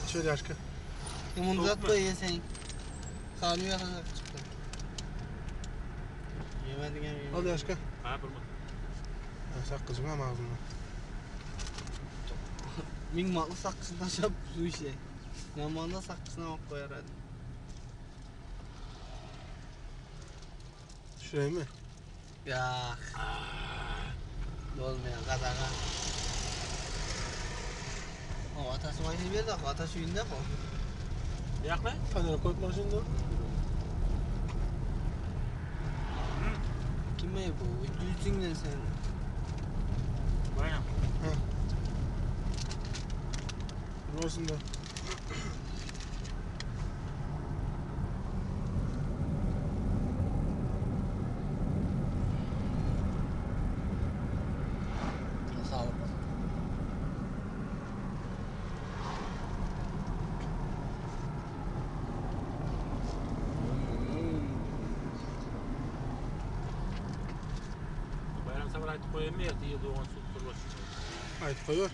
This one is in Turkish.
Şöyle aşkı. Yumurta ye sen. Karnı yakacak çıktı. Yemedin hem yemedin. Al aşkı. Ha durma. Sakızım ama ağzımda. Min matlı sakkısından şap su işe. Yamanda sakkısına bak koyar hadi. Şuraya mı? Ya. Olmayan kadar. O atası mayını ver de atası yünde koy. Yak lan. Hadi koyma şimdi. Kime bu? Düzgün sen. Aynen. Olsun da. Sağ ol. Bayram sabah ayet koyayım mı ya diye doğan su kurbaşı. Haydi koyuyor.